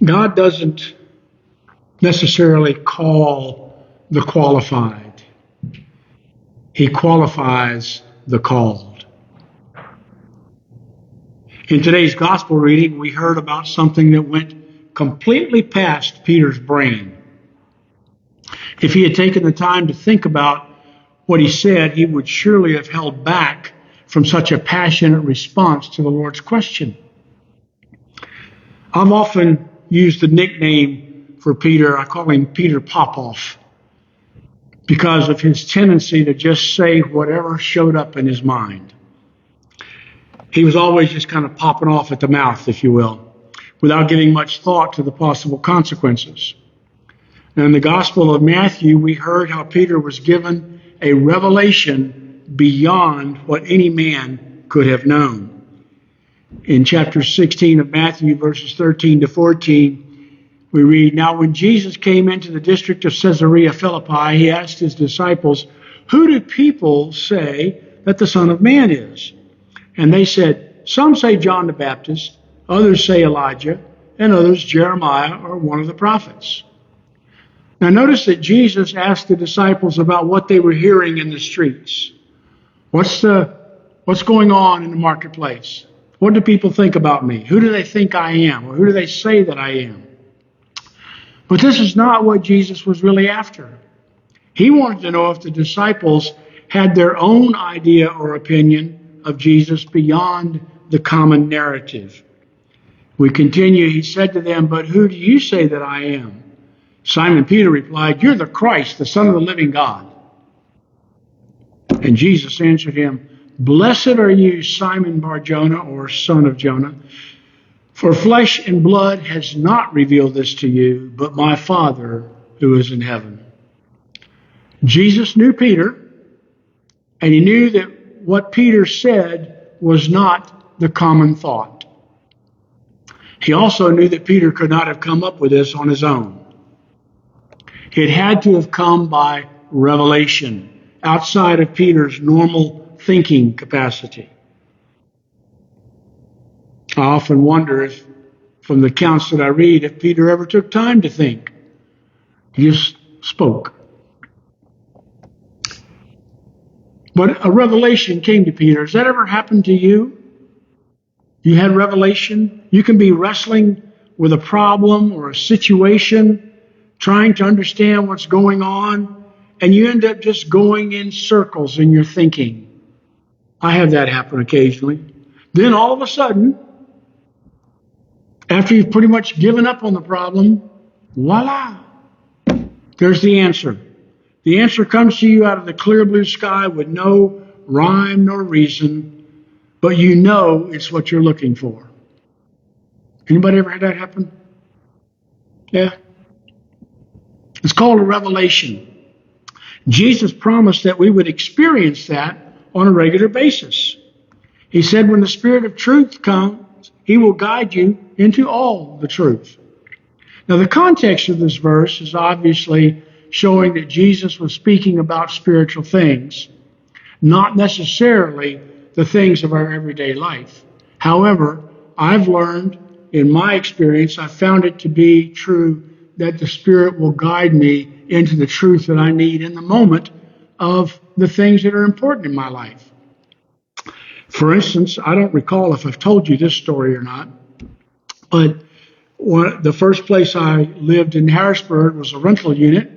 God doesn't necessarily call the qualified. He qualifies the called. In today's gospel reading, we heard about something that went completely past Peter's brain. If he had taken the time to think about what he said, he would surely have held back from such a passionate response to the Lord's question. I've often used the nickname for Peter. I call him Peter Popoff because of his tendency to just say whatever showed up in his mind. He was always just kind of popping off at the mouth, if you will, without giving much thought to the possible consequences. Now, in the Gospel of Matthew, we heard how Peter was given a revelation beyond what any man could have known. In chapter 16 of Matthew, verses 13 to 14, we read, "Now when Jesus came into the district of Caesarea Philippi, he asked his disciples, 'Who do people say that the Son of Man is?' And they said, 'Some say John the Baptist, others say Elijah, and others Jeremiah or one of the prophets.'" Now notice that Jesus asked the disciples about what they were hearing in the streets. What's going on in the marketplace? What do people think about me? Who do they think I am? Or who do they say that I am? But this is not what Jesus was really after. He wanted to know if the disciples had their own idea or opinion of Jesus beyond the common narrative. We continue, he said to them, "But who do you say that I am?" Simon Peter replied, "You're the Christ, the Son of the living God." And Jesus answered him, "Blessed are you, Simon Bar-Jonah, or son of Jonah, for flesh and blood has not revealed this to you, but my Father who is in heaven." Jesus knew Peter, and he knew that what Peter said was not the common thought. He also knew that Peter could not have come up with this on his own. It had to have come by revelation, outside of Peter's normal thinking capacity. I often wonder if, from the accounts that I read, if Peter ever took time to think. He just spoke. But a revelation came to Peter. Has that ever happened to you? You had revelation? You can be wrestling with a problem or a situation, trying to understand what's going on, and you end up just going in circles in your thinking. I have that happen occasionally. Then all of a sudden, after you've pretty much given up on the problem, voila, there's the answer. The answer comes to you out of the clear blue sky with no rhyme nor reason, but you know it's what you're looking for. Anybody ever had that happen? Yeah. It's called a revelation. Jesus promised that we would experience that on a regular basis. He said, when the Spirit of truth comes, he will guide you into all the truth. Now, the context of this verse is obviously showing that Jesus was speaking about spiritual things, not necessarily the things of our everyday life. However, I've learned, in my experience, I've found it to be true that the Spirit will guide me into the truth that I need in the moment of the things that are important in my life. For instance, I don't recall if I've told you this story or not, but the first place I lived in Harrisburg was a rental unit,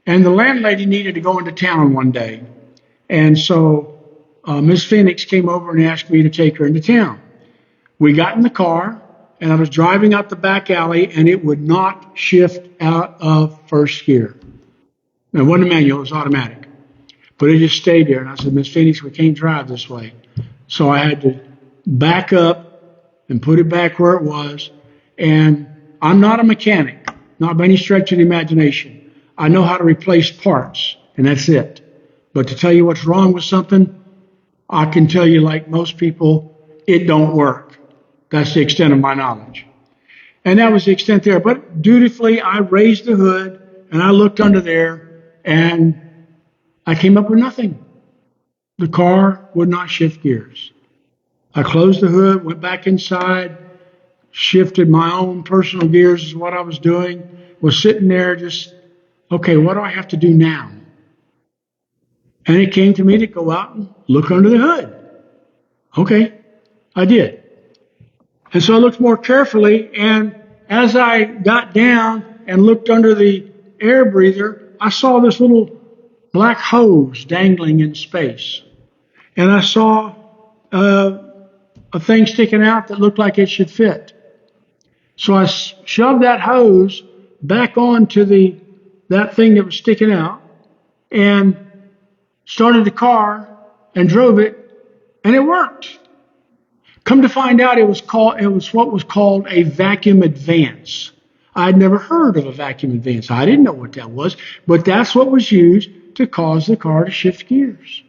and the landlady needed to go into town one day. And so Miss Phoenix came over and asked me to take her into town. We got in the car, and I was driving out the back alley, and it would not shift out of first gear. It wasn't a manual, it was automatic. But it just stayed there. And I said, Miss Phoenix, we can't drive this way. So I had to back up and put it back where it was. And I'm not a mechanic, not by any stretch of the imagination. I know how to replace parts, and that's it. But to tell you what's wrong with something, I can tell you, like most people, it don't work. That's the extent of my knowledge. And that was the extent there. But dutifully, I raised the hood, and I looked under there, and I came up with nothing. The car would not shift gears. I closed the hood, went back inside, shifted my own personal gears is what I was doing, was sitting there just, okay, what do I have to do now? And it came to me to go out and look under the hood. Okay, I did. And so I looked more carefully, and as I got down and looked under the air breather, I saw this little black hose dangling in space. And I saw a thing sticking out that looked like it should fit. So I shoved that hose back onto that thing that was sticking out and started the car and drove it, and it worked. Come to find out, it was what was called a vacuum advance. I'd never heard of a vacuum advance. I didn't know what that was, but that's what was used to cause the car to shift gears.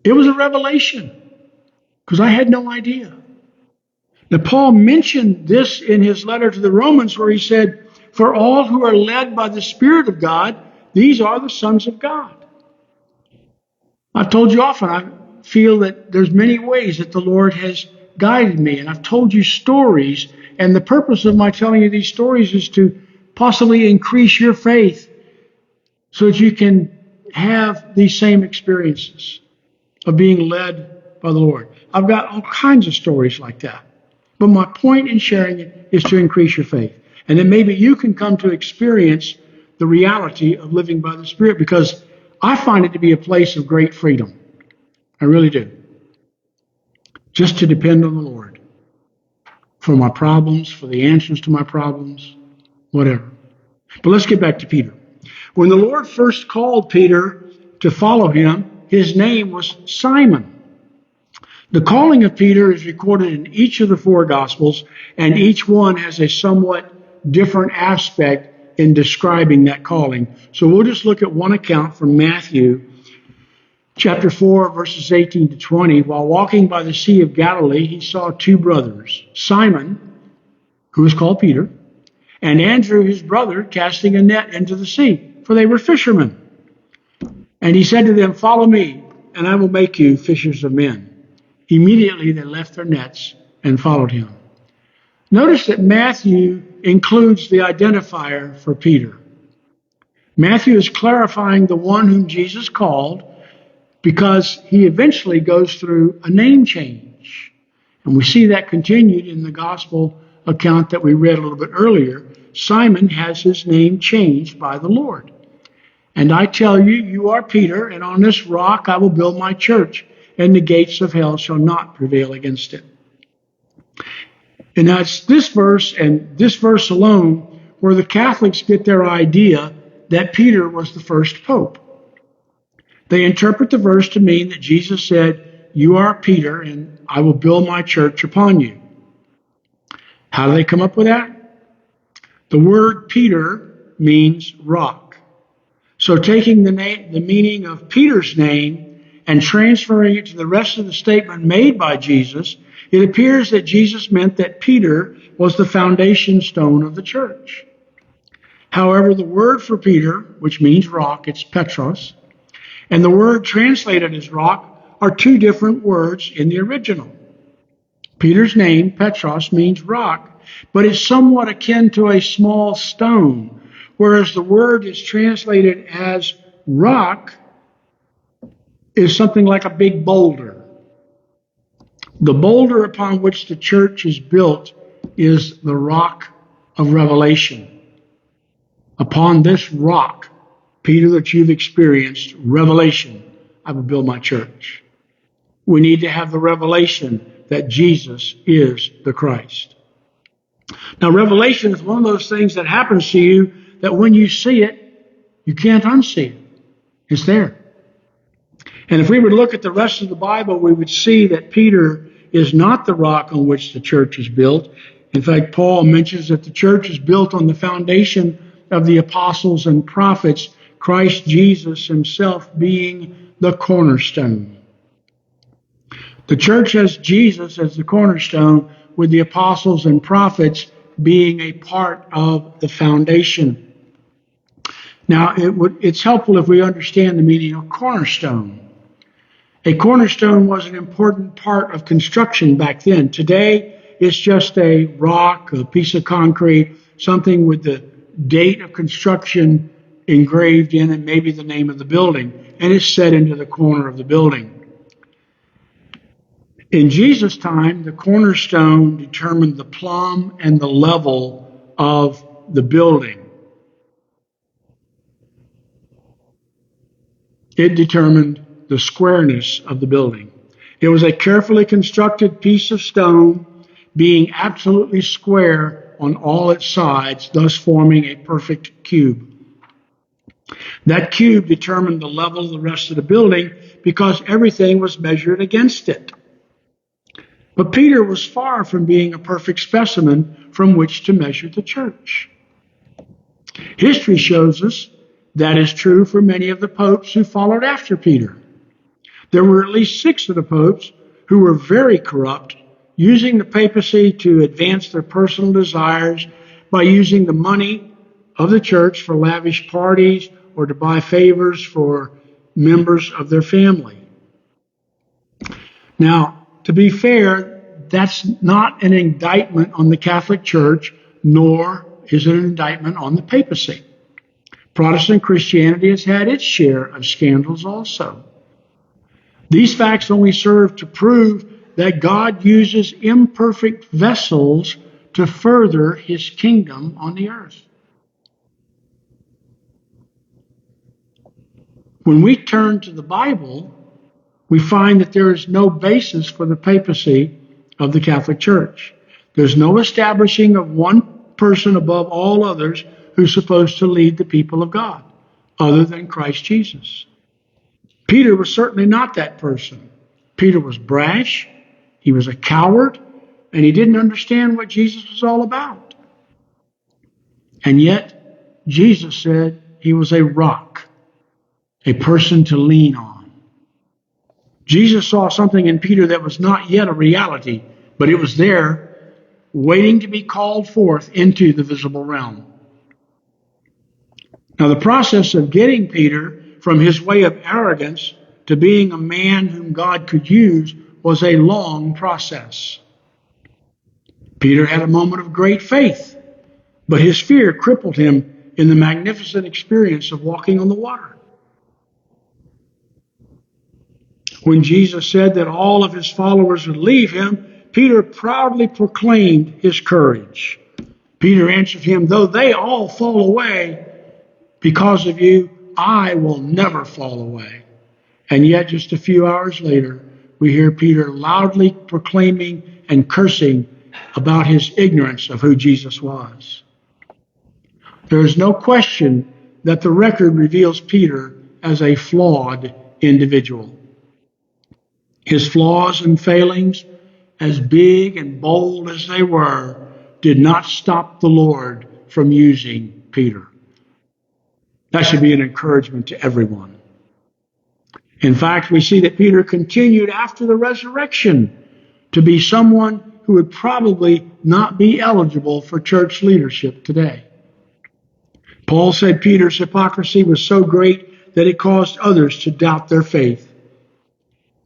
It was a revelation because I had no idea. Now, Paul mentioned this in his letter to the Romans where he said, "For all who are led by the Spirit of God, these are the sons of God." I've told you often, I feel that there's many ways that the Lord has guided me, and I've told you stories, and the purpose of my telling you these stories is to possibly increase your faith so that you can have these same experiences of being led by the Lord. I've got all kinds of stories like that. But my point in sharing it is to increase your faith. And then maybe you can come to experience the reality of living by the Spirit, because I find it to be a place of great freedom. I really do. Just to depend on the Lord for my problems, for the answers to my problems, whatever. But let's get back to Peter. When the Lord first called Peter to follow him, his name was Simon. The calling of Peter is recorded in each of the four Gospels, and each one has a somewhat different aspect in describing that calling. So we'll just look at one account from Matthew chapter 4, verses 18 to 20. While walking by the Sea of Galilee, he saw two brothers, Simon, who is called Peter, and Andrew, his brother, casting a net into the sea, for they were fishermen. And he said to them, "Follow me, and I will make you fishers of men." Immediately they left their nets and followed him. Notice that Matthew includes the identifier for Peter. Matthew is clarifying the one whom Jesus called, because he eventually goes through a name change. And we see that continued in the gospel account that we read a little bit earlier. Simon has his name changed by the Lord. "And I tell you, you are Peter, and on this rock I will build my church, and the gates of hell shall not prevail against it." And that's this verse and this verse alone where the Catholics get their idea that Peter was the first pope. They interpret the verse to mean that Jesus said, "You are Peter, and I will build my church upon you." How do they come up with that? The word Peter means rock. So taking the meaning of Peter's name and transferring it to the rest of the statement made by Jesus, it appears that Jesus meant that Peter was the foundation stone of the church. However, the word for Peter, which means rock, it's Petros, and the word translated as rock are two different words in the original. Peter's name, Petros, means rock, but it's somewhat akin to a small stone, whereas the word is translated as rock is something like a big boulder. The boulder upon which the church is built is the rock of revelation. Upon this rock, Peter, that you've experienced, revelation, I will build my church. We need to have the revelation that Jesus is the Christ. Now, revelation is one of those things that happens to you that when you see it, you can't unsee it. It's there. And if we would look at the rest of the Bible, we would see that Peter is not the rock on which the church is built. In fact, Paul mentions that the church is built on the foundation of the apostles and prophets, Christ Jesus himself being the cornerstone. The church has Jesus as the cornerstone, with the apostles and prophets being a part of the foundation. Now, it's helpful if we understand the meaning of cornerstone. A cornerstone was an important part of construction back then. Today, it's just a rock, a piece of concrete, something with the date of construction engraved in and maybe the name of the building, and it's set into the corner of the building. In Jesus' time, the cornerstone determined the plumb and the level of the building. It determined the squareness of the building. It was a carefully constructed piece of stone, being absolutely square on all its sides, thus forming a perfect cube. That cube determined the level of the rest of the building because everything was measured against it. But Peter was far from being a perfect specimen from which to measure the church. History shows us that is true for many of the popes who followed after Peter. There were at least 6 of the popes who were very corrupt, using the papacy to advance their personal desires by using the money of the church for lavish parties or to buy favors for members of their family. Now, to be fair, that's not an indictment on the Catholic Church, nor is it an indictment on the papacy. Protestant Christianity has had its share of scandals also. These facts only serve to prove that God uses imperfect vessels to further his kingdom on the earth. When we turn to the Bible, we find that there is no basis for the papacy of the Catholic Church. There's no establishing of one person above all others who's supposed to lead the people of God, other than Christ Jesus. Peter was certainly not that person. Peter was brash, he was a coward, and he didn't understand what Jesus was all about. And yet, Jesus said he was a rock, a person to lean on. Jesus saw something in Peter that was not yet a reality, but it was there, waiting to be called forth into the visible realm. Now, the process of getting Peter from his way of arrogance to being a man whom God could use was a long process. Peter had a moment of great faith, but his fear crippled him in the magnificent experience of walking on the water. When Jesus said that all of his followers would leave him, Peter proudly proclaimed his courage. Peter answered him, "Though they all fall away because of you, I will never fall away." And yet, just a few hours later, we hear Peter loudly proclaiming and cursing about his ignorance of who Jesus was. There is no question that the record reveals Peter as a flawed individual. His flaws and failings, as big and bold as they were, did not stop the Lord from using Peter. That should be an encouragement to everyone. In fact, we see that Peter continued after the resurrection to be someone who would probably not be eligible for church leadership today. Paul said Peter's hypocrisy was so great that it caused others to doubt their faith.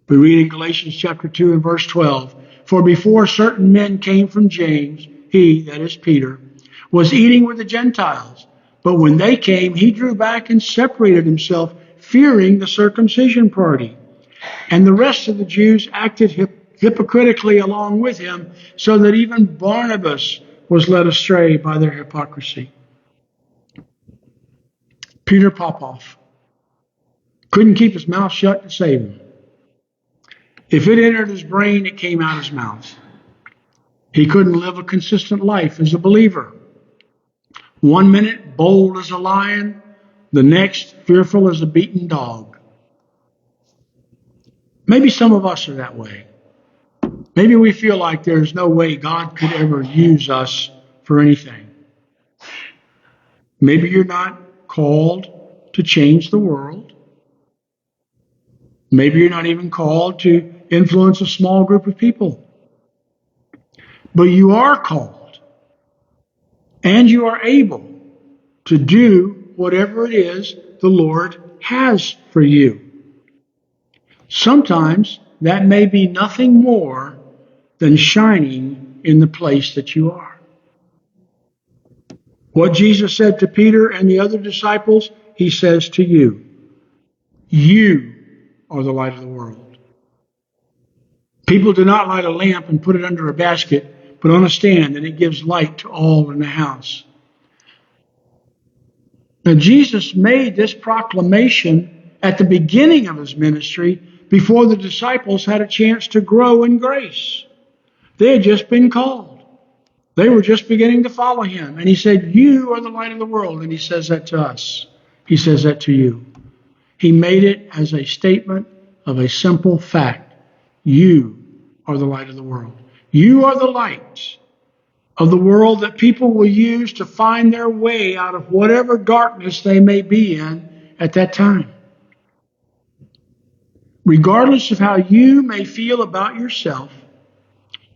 We read in Galatians chapter 2 and verse 12, "For before certain men came from James, he," that is Peter, "was eating with the Gentiles. But when they came, he drew back and separated himself, fearing the circumcision party. And the rest of the Jews acted hypocritically along with him, so that even Barnabas was led astray by their hypocrisy." Peter Popoff couldn't keep his mouth shut to save him. If it entered his brain, it came out his mouth. He couldn't live a consistent life as a believer. One minute, bold as a lion, the next, fearful as a beaten dog. Maybe some of us are that way. Maybe we feel like there's no way God could ever use us for anything. Maybe you're not called to change the world. Maybe you're not even called to influence a small group of people. But you are called, and you are able to do whatever it is the Lord has for you. Sometimes that may be nothing more than shining in the place that you are. What Jesus said to Peter and the other disciples, he says to you. You are the light of the world. People do not light a lamp and put it under a basket, but on a stand, and it gives light to all in the house. Now, Jesus made this proclamation at the beginning of his ministry before the disciples had a chance to grow in grace. They had just been called. They were just beginning to follow him. And he said, you are the light of the world. And he says that to us. He says that to you. He made it as a statement of a simple fact. You are the light of the world. You are the light of the world that people will use to find their way out of whatever darkness they may be in at that time. Regardless of how you may feel about yourself,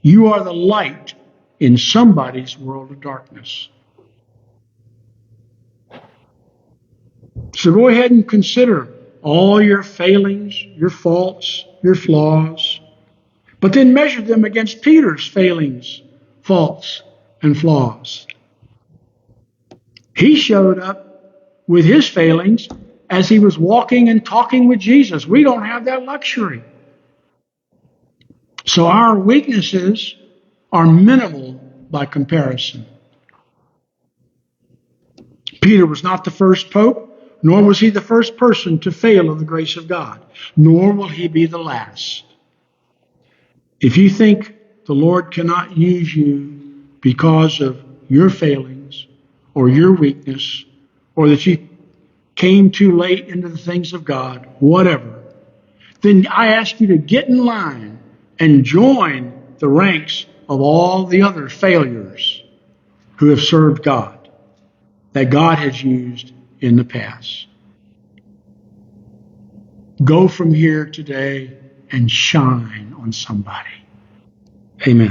you are the light in somebody's world of darkness. So go ahead and consider all your failings, your faults, your flaws, but then measure them against Peter's failings, faults, and flaws. He showed up with his failings as he was walking and talking with Jesus. We don't have that luxury. So our weaknesses are minimal by comparison. Peter was not the first pope, nor was he the first person to fail of the grace of God, nor will he be the last. If you think the Lord cannot use you because of your failings or your weakness, or that you came too late into the things of God, whatever, then I ask you to get in line and join the ranks of all the other failures who have served God, that God has used in the past. Go from here today and shine on somebody. Amen.